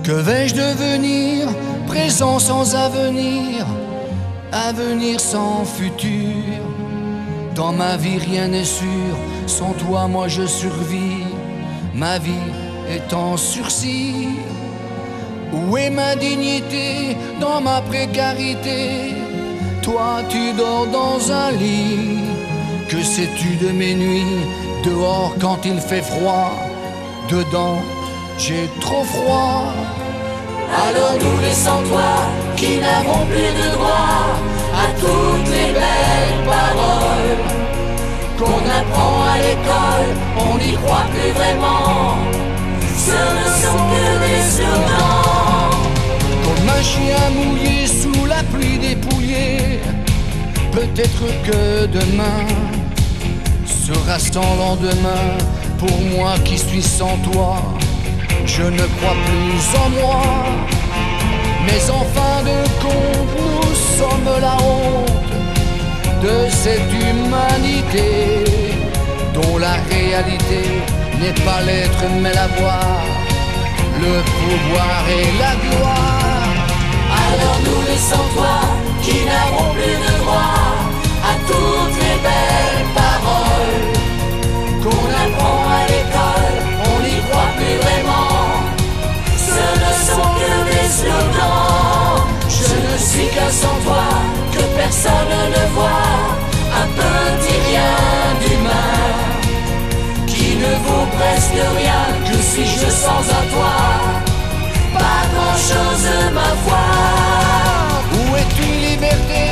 Que vais-je devenir, présent sans avenir, avenir sans futur? Dans ma vie rien n'est sûr, sans toi moi je survis, ma vie est en sursis. Où est ma dignité dans ma précarité? Toi tu dors dans un lit, que sais-tu de mes nuits? Dehors quand il fait froid, dedans j'ai trop froid. Alors nous laissons toi, qui n'avons plus de droit à toutes les belles paroles qu'on apprend à l'école, on n'y croit plus vraiment, ce ne sont que des slogans. Comme un chien mouillé sous la pluie dépouillée, peut-être que demain sera sans lendemain. Pour moi qui suis sans toi, je ne crois plus en moi. Mais en fin de compte, nous sommes la honte de cette humanité dont la réalité n'est pas l'être mais l'avoir, le pouvoir et la gloire. Alors nous laissons toi, qui n'avons plus de droit à toutes les belles paroles qu'on apprend à l'école, on n'y croit plus vraiment, ce ne sont que des slogans. Je ne suis qu'un sans toi, que personne ne voit, un petit rien d'humain qui ne vaut presque rien. Que suis-je sans un toit? Pas grand-chose ma foi. Où est une liberté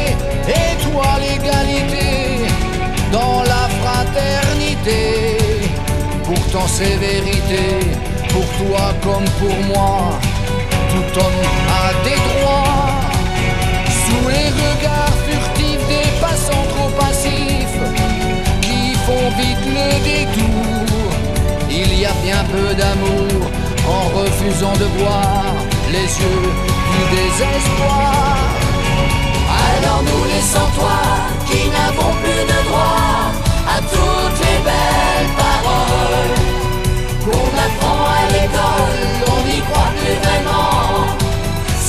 et toi l'égalité dans la fraternité? Pourtant c'est vérité, pour toi comme pour moi, tout homme a des droits. Sous les regards furtifs des passants trop passifs qui font vite le détour, il y a bien peu d'amour en refusant de voir les yeux du désespoir. Alors nous laissons toi, qui n'avons plus de droit à toutes les belles paroles qu'on apprend à l'école, on n'y croit plus vraiment,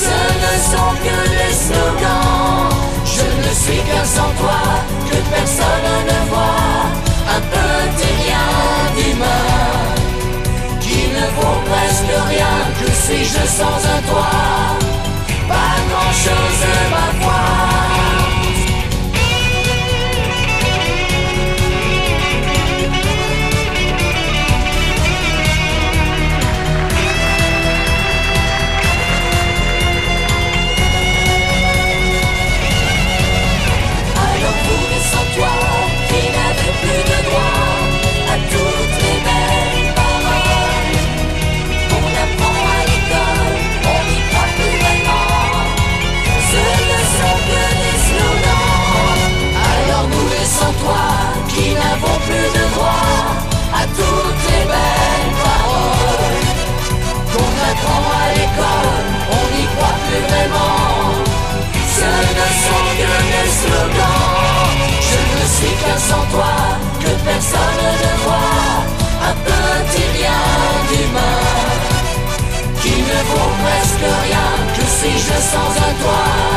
ce ne sont que des slogans. Je ne suis qu'un sans toi, que personne ne voit, un petit rien d'humain qui ne vaut presque rien. Que suis-je sans un toit? Pas grand-chose ma foi. Plus de droit à toutes les belles paroles qu'on apprend à l'école, on n'y croit plus vraiment, ce ne sont que des slogans. Je ne suis qu'un sans toi, que personne ne voit, un petit rien d'humain qui ne vaut presque rien. Que suis-je sans un toit?